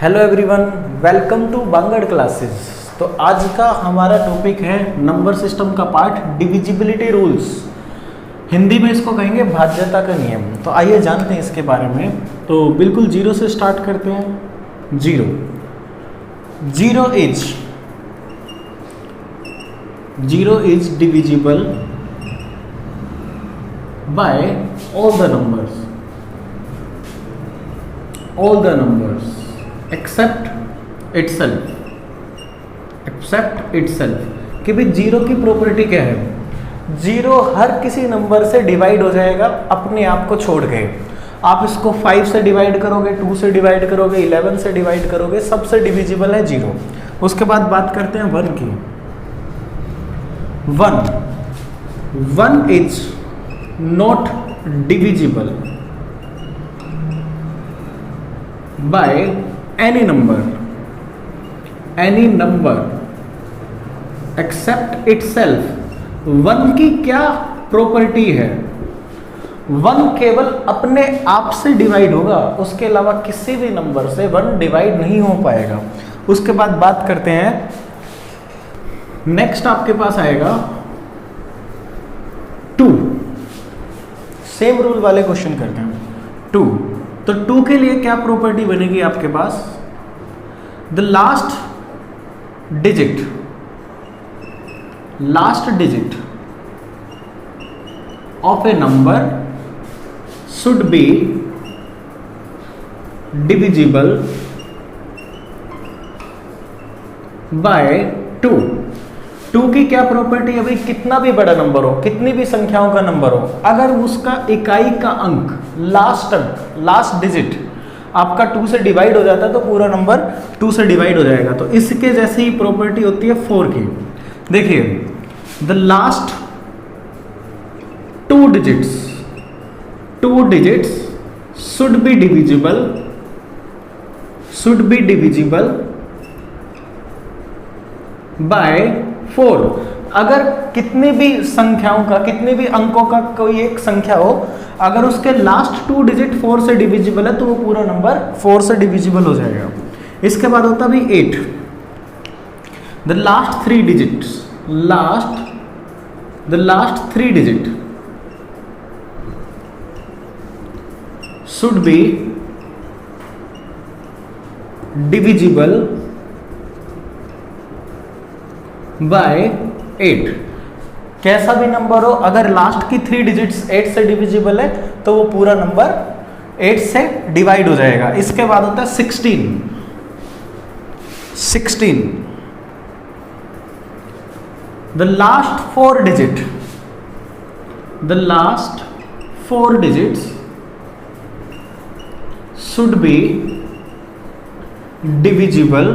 Hello everyone, welcome to Bangar classes. तो आज का हमारा टॉपिक है नंबर सिस्टम का पार्ट डिविजिबिलिटी रूल्स। हिंदी में इसको कहेंगे भाज्यता का नियम। तो आइए जानते हैं इसके बारे में। तो बिल्कुल जीरो से स्टार्ट करते हैं। Zero is divisible by all the numbers except itself कि भाई जीरो की प्रॉपर्टी क्या है। जीरो हर किसी नंबर से डिवाइड हो जाएगा अपने आप को छोड़ के। आप इसको 5 से डिवाइड करोगे, 2 से डिवाइड करोगे, 11 से डिवाइड करोगे, सबसे डिविजिबल है जीरो। उसके बाद बात करते हैं 1 की। 1 is not divisible by any number except itself। 1 की क्या प्रॉपर्टी है? 1 केवल अपने आप से डिवाइड होगा, उसके अलावा किसी भी नंबर से 1 डिवाइड नहीं हो पाएगा। उसके बाद बात करते हैं, नेक्स्ट आपके पास आएगा 2। सेम रूल वाले क्वेश्चन करते हैं। 2 तो 2 के लिए क्या प्रॉपर्टी बनेगी आपके पास? The last digit of a number should be divisible by 2। 2 की क्या प्रॉपर्टी है भाई? कितना भी बड़ा नंबर हो, कितनी भी संख्याओं का नंबर हो, अगर उसका इकाई का अंक, लास्ट डिजिट आपका 2 से डिवाइड हो जाता है तो पूरा नंबर 2 से डिवाइड हो जाएगा। तो इसके जैसी ही प्रॉपर्टी होती है 4 की। देखिए, the last 2 digits should be divisible bye 4। अगर कितनी भी संख्याओं का, कितने भी अंकों का कोई एक संख्या हो, अगर उसके लास्ट 2 डिजिट 4 से डिविजिबल है तो वो पूरा नंबर 4 से डिविजिबल हो जाएगा। इसके बाद होता भी 8। The last 3 digit should be divisible bye 8। कैसा भी नंबर हो, अगर लास्ट की 3 डिजिट्स 8 से डिविजिबल है तो वो पूरा नंबर 8 से डिवाइड हो जाएगा। इसके बाद होता है 16। The last 4 digits should be divisible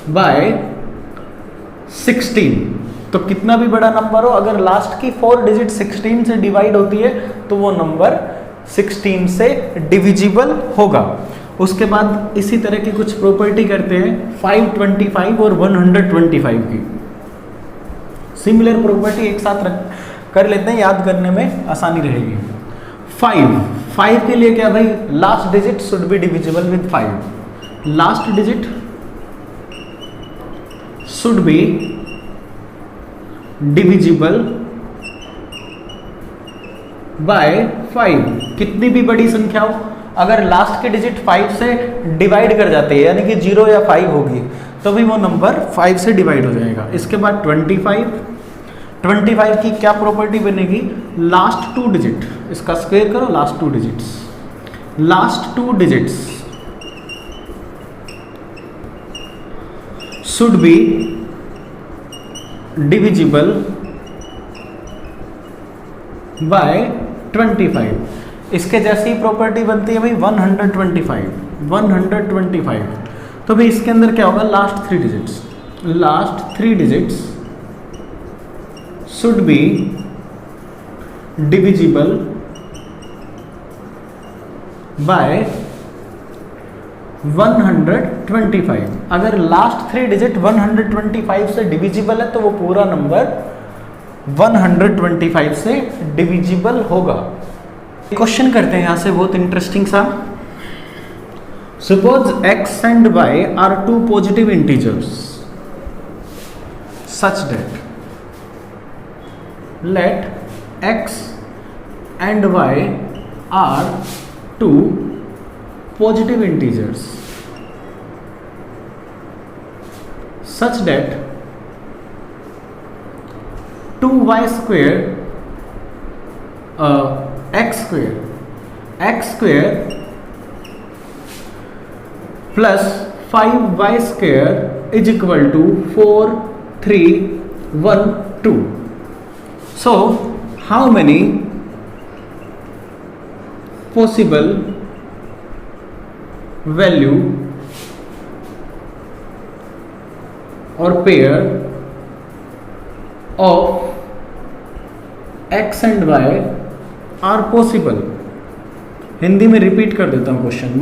bye 16। तो कितना भी बड़ा नंबर हो, अगर लास्ट की 4 डिजिट 16 से डिवाइड होती है तो वो नंबर 16 से डिविजिबल होगा। उसके बाद इसी तरह की कुछ प्रॉपर्टी करते हैं 525 और 125 की। सिमिलर प्रॉपर्टी एक साथ कर लेते हैं, याद करने में आसानी रहेगी। 5 के लिए क्या भाई? Last digit should be divisible with 5। Last digit should be divisible by 5। कितनी भी बड़ी संख्या हो, अगर लास्ट के डिजिट 5 से डिवाइड कर जाते हैं, यानी कि 0 या 5 होगी, तो भी वो नंबर 5 से डिवाइड हो जाएगा। इसके बाद 25 की क्या प्रॉपर्टी बनेगी? लास्ट 2 डिजिट, इसका स्क्वायर करो, last 2 digits should be divisible by 25। इसके जैसी प्रॉपर्टी बनती है भाई 125। तो भाई इसके अंदर क्या होगा? Last 3 digits should be divisible by 125। अगर लास्ट 3 डिजिट 125 से डिविजिबल है तो वो पूरा नंबर 125 से डिविजिबल होगा। क्वेश्चन करते हैं यहाँ से बहुत इंटरेस्टिंग सा। suppose x and y are two positive integers such that let x and y are two positive integers such that 2y square x square plus 5y square is equal to 4 3 1 2. So how many possible value or pair of x and y are possible. Hindi में repeat कर देता हूँ question.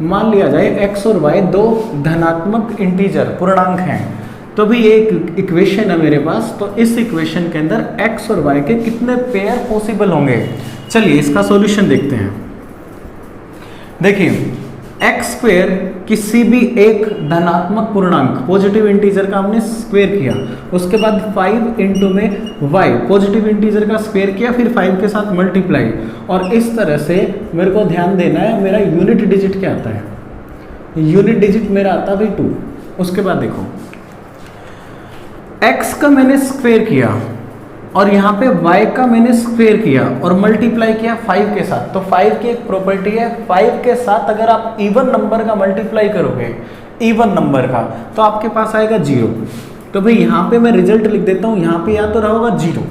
मान लिया जाए x और y दो धनात्मक इंटीजर पूर्णांक हैं, तो भी एक इक्वेशन है मेरे पास। तो इस इक्वेशन के अंदर x और y के कितने पेयर पॉसिबल होंगे, चलिए इसका सॉल्यूशन देखते हैं। देखिए एक्स स्क्वेयर किसी भी एक धनात्मक पूर्णांक पॉजिटिव इंटीजर का हमने स्क्वेयर किया, उसके बाद 5 इंटू में y पॉजिटिव इंटीजर का स्क्वेयर किया, फिर 5 के साथ मल्टीप्लाई, और इस तरह से मेरे को ध्यान देना है मेरा यूनिट डिजिट क्या आता है। यूनिट डिजिट मेरा आता है भाई 2। उसके बाद देखो x का मैंने स्क्वेयर किया और यहाँ पे y का मैंने स्क्वेयर किया और मल्टीप्लाई किया 5 के साथ। तो 5 की एक प्रॉपर्टी है, 5 के साथ अगर आप इवन नंबर का मल्टीप्लाई करोगे, इवन नंबर का, तो आपके पास आएगा 0। तो भाई यहाँ पे मैं रिजल्ट लिख देता हूँ, यहाँ पे या तो रहा होगा 0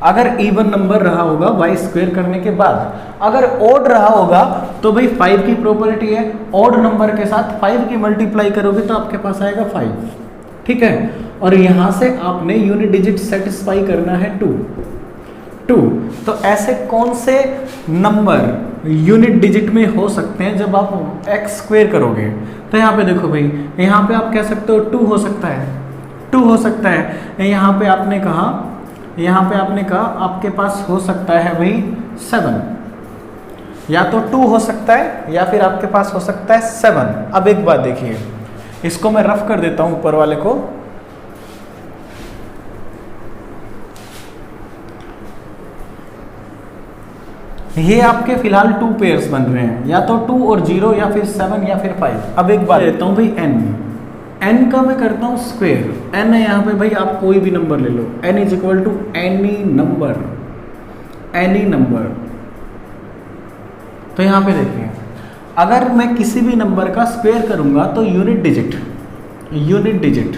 अगर इवन नंबर रहा होगा y स्क्वेयर करने के बाद। अगर ओड रहा होगा तो भाई 5 की प्रॉपर्टी है, ओड नंबर के साथ 5 की मल्टीप्लाई करोगे तो आपके पास आएगा 5। ठीक है, और यहां से आपने यूनिट डिजिट सेटिस्फाई करना है 2। तो ऐसे कौन से नंबर यूनिट डिजिट में हो सकते हैं जब आप एक्स स्क्वेयर करोगे। तो यहाँ पे देखो भाई, यहाँ पे आप कह सकते हो 2 हो सकता है, 2 हो सकता है। यहाँ पे आपने कहा आपके पास हो सकता है भाई 7, या तो 2 हो सकता है या फिर आपके पास हो सकता है 7। अब एक बात देखिए, इसको मैं रफ कर देता हूं ऊपर वाले को। ये आपके फिलहाल 2 पेयर्स बन रहे हैं, या तो 2 और 0 या फिर 7 या फिर 5। अब एक बात लेता हूं भाई n का मैं करता हूं स्क्वेयर। n है यहाँ पे भाई, आप कोई भी नंबर ले लो, n is equal to any number. तो यहाँ पे देखिए, अगर मैं किसी भी नंबर का स्क्वायर करूंगा तो यूनिट डिजिट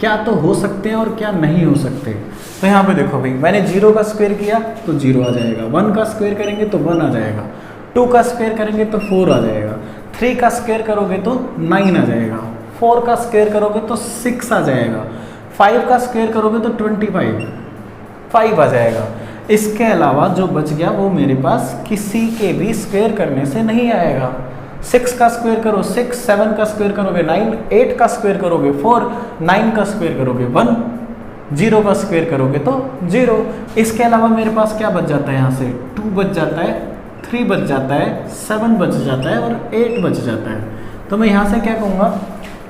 क्या तो हो सकते हैं और क्या नहीं हो सकते। तो यहाँ पे देखो भाई, मैंने 0 का स्क्वायर किया तो 0 आ जाएगा, 1 का स्क्वायर करेंगे तो 1 आ जाएगा, 2 का स्क्वायर करेंगे तो 4 आ जाएगा, 3 का स्क्वायर करोगे तो 9 आ जाएगा, 4 का स्क्वायर करोगे तो 6 आ जाएगा, 5 का स्क्वायर करोगे तो 5 आ जाएगा। इसके अलावा जो बच गया वो मेरे पास किसी के भी स्क्वायर करने से नहीं आएगा। 6 का स्क्वायर करो 6, 7 का स्क्वायर करोगे 9, 8 का स्क्वायर करोगे 4, 9 का स्क्वायर करोगे 1, 0 का स्क्वायर करोगे तो 0। इसके अलावा मेरे पास क्या बच जाता है, यहाँ से 2 बच जाता है, 3 बच जाता है, 7 बच जाता है और 8 बच जाता है। तो मैं यहाँ से क्या कहूँगा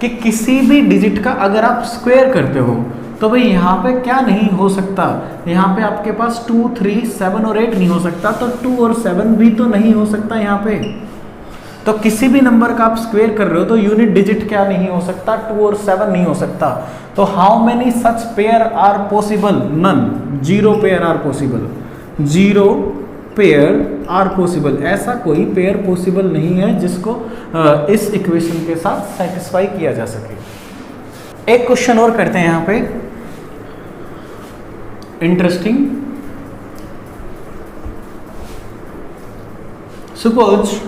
कि किसी भी डिजिट का अगर आप स्क्वायर करते हो तो भाई यहाँ पे क्या नहीं हो सकता, यहाँ पे आपके पास 2, 3, 7 और 8 नहीं हो सकता, तो 2 और 7 भी तो नहीं हो सकता यहाँ पे। तो किसी भी नंबर का आप स्क्वायर कर रहे हो तो यूनिट डिजिट क्या नहीं हो सकता, 2 और 7 नहीं हो सकता। तो how many such pair are possible, none, 0 pair are possible, 0 pair are possible. ऐसा कोई पेयर पॉसिबल नहीं है जिसको इस इक्वेशन के साथ सेटिस्फाई किया जा सके। एक क्वेश्चन और करते हैं यहाँ पे, interesting. Suppose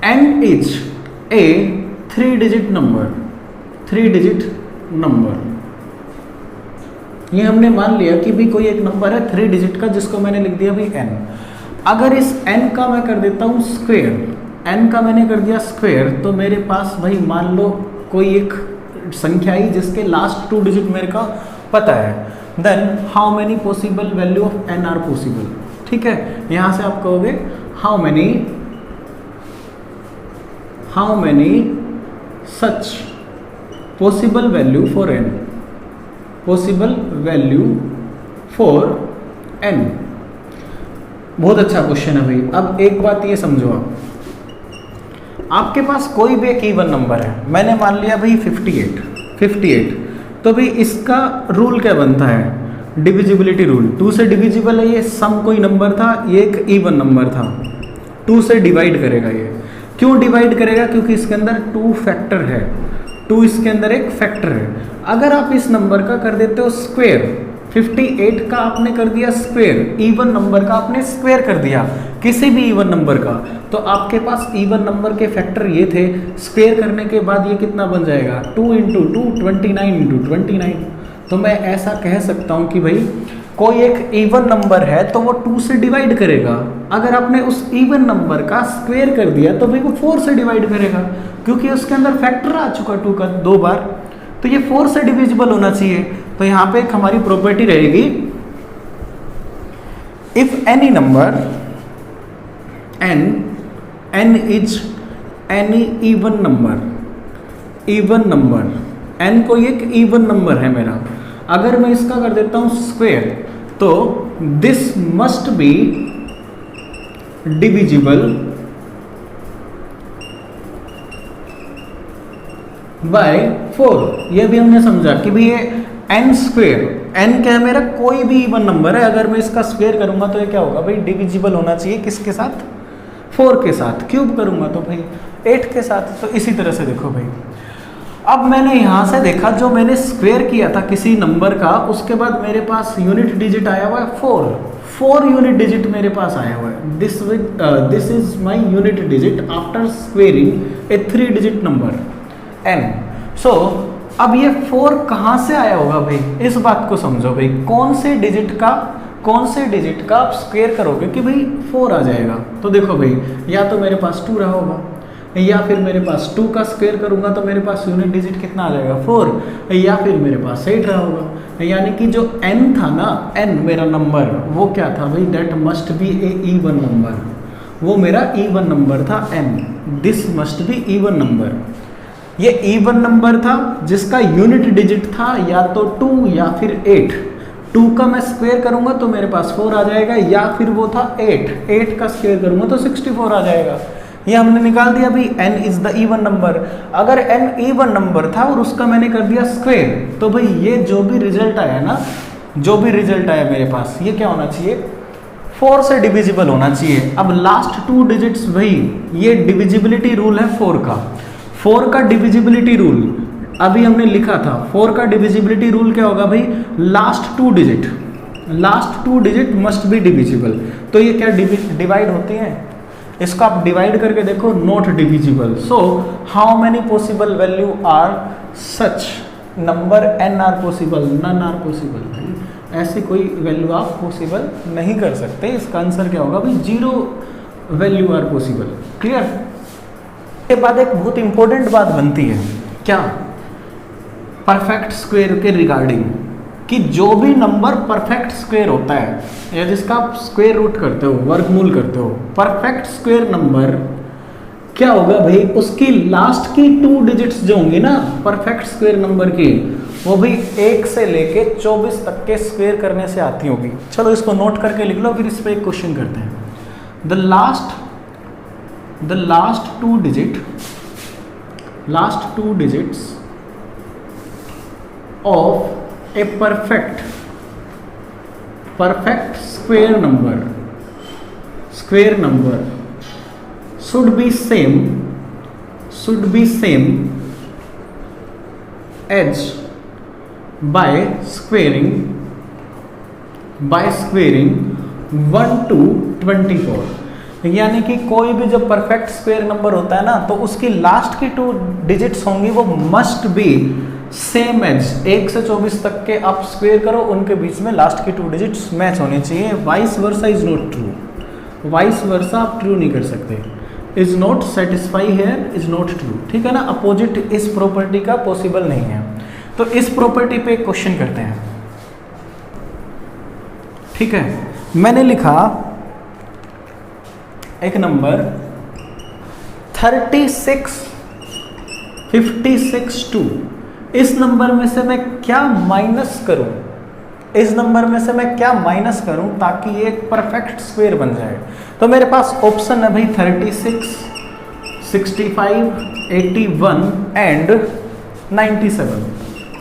n is a 3-digit number। ये हमने मान लिया कि भी कोई एक नंबर है 3 डिजिट का, जिसको मैंने लिख दिया भी n। अगर इस n का मैं कर देता हूँ स्क्वायर, n का मैंने कर दिया स्क्वायर, तो मेरे पास भाई मान लो कोई एक संख्या ही जिसके लास्ट 2 डिजिट मेरे का पता है, then how many possible value of n are possible. ठीक है, यहाँ से आप कहोगे how many such possible value for n, possible value for n। बहुत अच्छा क्वेश्चन है भाई। अब एक बात ये समझो, आपके पास कोई भी एक इवन नंबर है, मैंने मान लिया भाई 58, तो भाई इसका रूल क्या बनता है, डिविजिबिलिटी रूल। 2 से डिविजिबल है, ये सम कोई नंबर था, ये एक इवन नंबर था, 2 से डिवाइड करेगा। ये क्यों डिवाइड करेगा, क्योंकि इसके अंदर 2 फैक्टर है, 2 इसके अंदर एक फैक्टर है। अगर आप इस नंबर का कर देते हो स्क्वायर, 58 का आपने कर दिया स्क्वायर, इवन नंबर का आपने स्क्वायर कर दिया, किसी भी इवन नंबर का, तो आपके पास इवन नंबर के फैक्टर ये थे, स्क्वायर करने के बाद ये कितना बन जाएगा, 2 इंटू 2 29 इंटू 29। तो मैं ऐसा कह सकता हूँ कि भाई कोई एक इवन नंबर है तो वो 2 से डिवाइड करेगा। अगर आपने उस इवन नंबर का स्क्वायर कर दिया तो भाई वो 4 से डिवाइड करेगा, क्योंकि उसके अंदर फैक्टर आ चुका 2 का 2 बार, तो ये 4 से डिविजिबल होना चाहिए। तो यहाँ पे एक हमारी प्रॉपर्टी रहेगी, if any number n is any even number, n कोई एक इवन नंबर है मेरा, अगर मैं इसका कर देता हूं स्क्वायर, तो this must be divisible bye 4। ये भी हमने समझा कि भाई ये n स्क्वायर, n क्या है मेरा, कोई भी इवन नंबर है, अगर मैं इसका स्क्वायर करूंगा तो ये क्या होगा भाई, डिविजिबल होना चाहिए किसके साथ, 4 के साथ। क्यूब करूंगा तो भाई 8 के साथ। तो इसी तरह से देखो भाई, अब मैंने यहां से देखा, जो मैंने स्क्वायर किया था किसी नंबर का, उसके बाद मेरे पास यूनिट डिजिट आया हुआ है 4 यूनिट डिजिट मेरे पास आया हुआ है। This is my unit digit after squaring A 3 digit number n। सो अब ये 4 कहां से आया होगा भाई, इस बात को समझो भाई, कौन से डिजिट का आप स्क्वायर करोगे कि भाई 4 आ जाएगा। तो देखो भाई, या तो मेरे पास 2 रहा होगा, या फिर मेरे पास 2 का स्क्वायर करूंगा तो मेरे पास यूनिट डिजिट कितना आ जाएगा 4, या फिर मेरे पास 8 रहा होगा। यानी कि जो n था ना, n मेरा नंबर, वो क्या था भाई, that must be A even number, वो मेरा इवन नंबर था n, this must be even number. ये इवन नंबर था जिसका यूनिट डिजिट था या तो 2 या फिर 8। 2 का मैं स्क्वायर करूंगा तो मेरे पास 4 आ जाएगा, या फिर वो था 8 का स्क्वायर करूंगा तो 64 आ जाएगा। ये हमने निकाल दिया भाई, n is the even number. अगर n इवन नंबर था और उसका मैंने कर दिया स्क्वायर, तो भाई ये जो भी रिजल्ट आया ना, जो भी रिजल्ट आया मेरे पास, ये क्या होना चाहिए, 4 से डिविजिबल होना चाहिए। अब लास्ट 2 डिजिट्स भाई, ये डिविजिबिलिटी रूल है 4 का डिविजिबिलिटी रूल अभी हमने लिखा था। 4 का डिविजिबिलिटी रूल क्या होगा भाई, last 2 digit must be divisible. तो ये क्या डिवाइड होती हैं, इसको आप डिवाइड करके देखो, not divisible. So how many possible value are such number n are possible, none are possible. भाई ऐसी कोई वैल्यू आप पॉसिबल नहीं कर सकते। इसका आंसर क्या होगा भाई, 0 वैल्यू आर पॉसिबल। क्लियर। के बाद एक बहुत इंपॉर्टेंट बात बनती है, क्या, परफेक्ट स्क्वायर के रिगार्डिंग, कि जो भी नंबर परफेक्ट स्क्वायर होता है या जिसका आप स्क्वायर रूट करते हो, वर्गमूल करते हो, परफेक्ट स्क्वायर नंबर क्या होगा भाई, उसकी लास्ट की 2 डिजिट्स जो होंगी ना परफेक्ट स्क्वायर नंबर की, वो भी 1 से लेके 24 तक के स्क्वायर करने से आती होगी। चलो इसको नोट करके लिख लो, फिर इस पर एक क्वेश्चन करते हैं। The last 2 digits of a perfect square number should be same as by squaring 1 to 24। यानी कि कोई भी जब परफेक्ट स्क्वायर नंबर होता है ना, तो उसकी लास्ट की 2 डिजिट्स होंगी, वो मस्ट बी सेम एज 1 से 24 तक के आप स्क्वायर करो, उनके बीच में लास्ट की 2 डिजिट्स मैच होनी चाहिए। Vice versa is not true, vice versa आप ट्रू नहीं कर सकते। इज नॉट सेटिस्फाई है, इज नॉट ट्रू, ठीक है ना। अपोजिट इस प्रॉपर्टी का पॉसिबल नहीं है। तो इस प्रॉपर्टी पे क्वेश्चन करते हैं, ठीक है। मैंने लिखा एक नंबर 36 56 2, इस नंबर में से मैं क्या माइनस करूं, इस नंबर में से मैं क्या माइनस करूं ताकि ये एक परफेक्ट स्क्वायर बन जाए। तो मेरे पास ऑप्शन है भाई 36, 65, 81 एंड 97।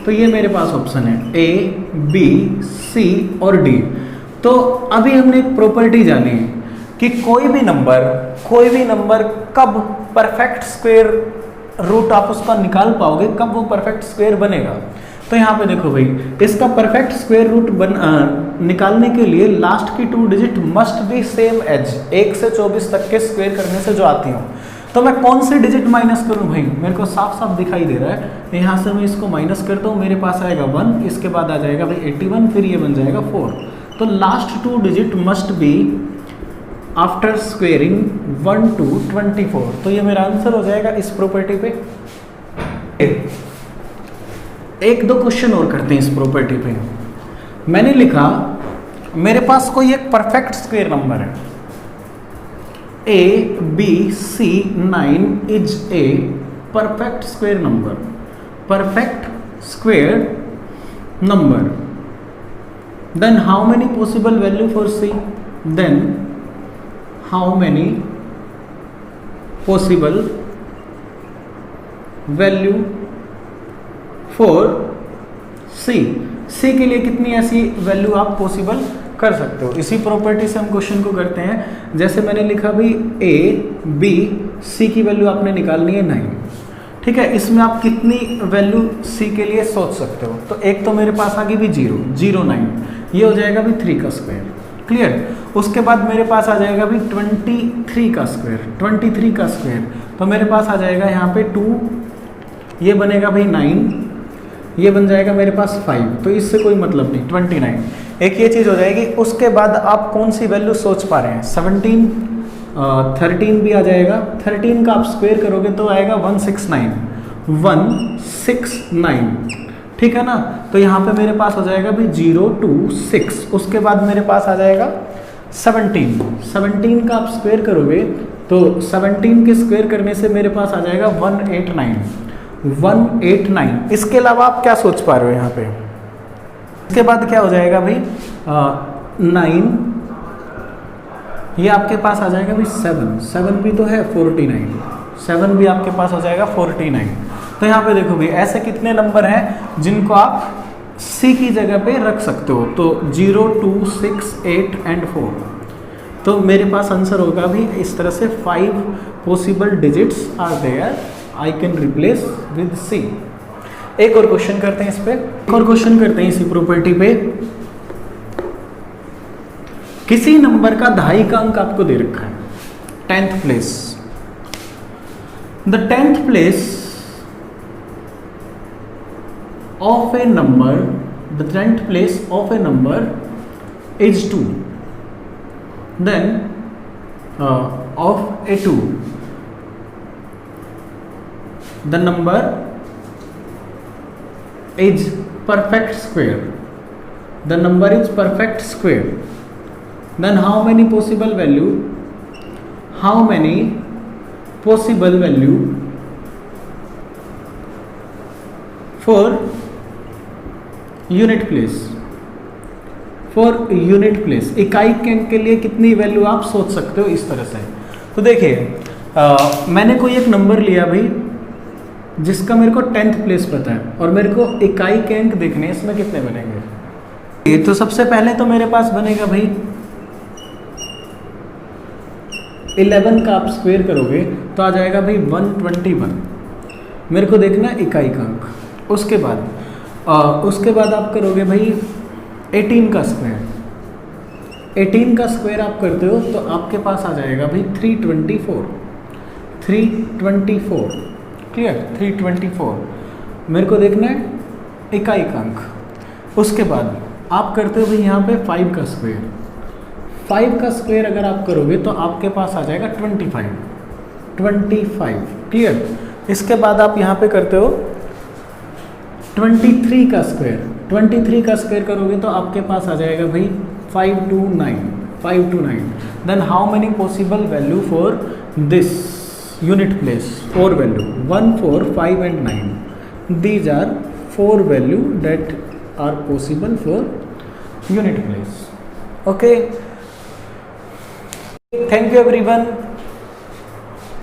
तो ये मेरे पास ऑप्शन है ए, बी, सी और डी। तो अभी हमने एक प्रॉपर्टी जानी है कि कोई भी नंबर कब परफेक्ट स्क्वायर रूट आप उसका निकाल पाओगे, कब वो परफेक्ट स्क्वायर बनेगा। तो यहाँ पे देखो भाई, इसका परफेक्ट स्क्वायर रूट निकालने के लिए लास्ट की 2 digit must be same as 1 से 24 तक के स्क्वायर करने से जो आती हूँ। तो मैं कौन से डिजिट माइनस करूँ भाई, मेरे को साफ साफ दिखाई दे रहा है। यहाँ से मैं इसको माइनस करता हूँ, मेरे पास आएगा 1, इसके बाद आ जाएगा भाई 81, फिर ये बन जाएगा 4। तो last 2 digit must be after squaring 1 to 24। तो ये मेरा आंसर हो जाएगा इस प्रॉपर्टी पे। एक दो क्वेश्चन और करते हैं इस प्रॉपर्टी पे। मैंने लिखा मेरे पास कोई एक परफेक्ट स्क्वायर नंबर है, A B C 9 is a perfect square number, perfect square number. Then how many possible value for C, then how many possible value for C, C के लिए कितनी ऐसी वैल्यू आप पॉसिबल कर सकते हो। इसी प्रॉपर्टी से हम क्वेश्चन को करते हैं। जैसे मैंने लिखा भी ए बी सी की वैल्यू आपने निकालनी है 9, ठीक है। इसमें आप कितनी वैल्यू सी के लिए सोच सकते हो। तो एक तो मेरे पास आ गई भी 0, 0 9, ये हो जाएगा भी 3 का स्क्वायर, क्लियर। उसके बाद मेरे पास आ जाएगा भी 23 का स्क्वायर, 23 का स्क्वायर। तो मेरे पास आ जाएगा यहाँ पे 2, ये बनेगा भाई 9, ये बन जाएगा मेरे पास 5, तो इससे कोई मतलब नहीं, 29। एक ये चीज़ हो जाएगी। उसके बाद आप कौन सी वैल्यू सोच पा रहे हैं, 17, 13 भी आ जाएगा। 13 का आप स्क्वायर करोगे तो आएगा 169, 169, ठीक है ना। तो यहाँ पे मेरे पास हो जाएगा भी 0 2 6। उसके बाद मेरे पास आ जाएगा 17, 17 का आप स्क्वायर करोगे तो 17 के स्क्वायर करने से मेरे पास आ जाएगा 189, 189। इसके अलावा आप क्या सोच पा रहे हो यहाँ पे। इसके बाद क्या हो जाएगा भाई 9, ये आपके पास आ जाएगा भाई 7, 7 भी तो है 49, 7 भी आपके पास हो जाएगा 49। तो यहाँ पे देखो भाई ऐसे कितने नंबर हैं जिनको आप सी की जगह पे रख सकते हो। तो 0 2 6 8 एंड 4। तो मेरे पास आंसर होगा भी इस तरह से 5 possible digits are there, I can replace with C. एक और क्वेश्चन करते हैं इस पे, एक और क्वेश्चन करते हैं इसी प्रॉपर्टी पे। किसी नंबर का दहाई का अंक आपको दे रखा है, 10th place. The 10th place of a number, the 10th place of a number is 2, then of a 2, the number is perfect square, the number is perfect square, then how many possible value, how many possible value for unit place, for unit place, इकाई अंक के लिए कितनी value आप सोच सकते हो इस तरह से। तो देखिए मैंने कोई एक नंबर लिया भाई जिसका मेरे को 10th प्लेस पता है और मेरे को इकाई के अंक देखने, इसमें कितने बनेंगे। तो सबसे पहले तो मेरे पास बनेगा भाई 11 का आप स्क्वायर करोगे तो आ जाएगा भाई 121, मेरे को देखना है इकाई का अंक। उसके बाद आप करोगे भाई 18 का स्क्वायर, 18 का स्क्वायर आप करते हो तो आपके पास आ जाएगा भाई 324, 324, क्लियर, 324 मेरे को देखना है इकाई का अंक। उसके बाद आप करते हो भाई यहाँ पे 5 का स्क्वायर, 5 का स्क्वायर अगर आप करोगे तो आपके पास आ जाएगा 25, 25, क्लियर। इसके बाद आप यहाँ पे करते हो 23 का स्क्वायर, 23 का स्क्वायर करोगे तो आपके पास आ जाएगा भाई 529, 5 to 9. Then how many possible value for this unit place? 4 value, 1, 4, 5 and 9. These are 4 value that are possible for unit place. Okay. Thank you everyone.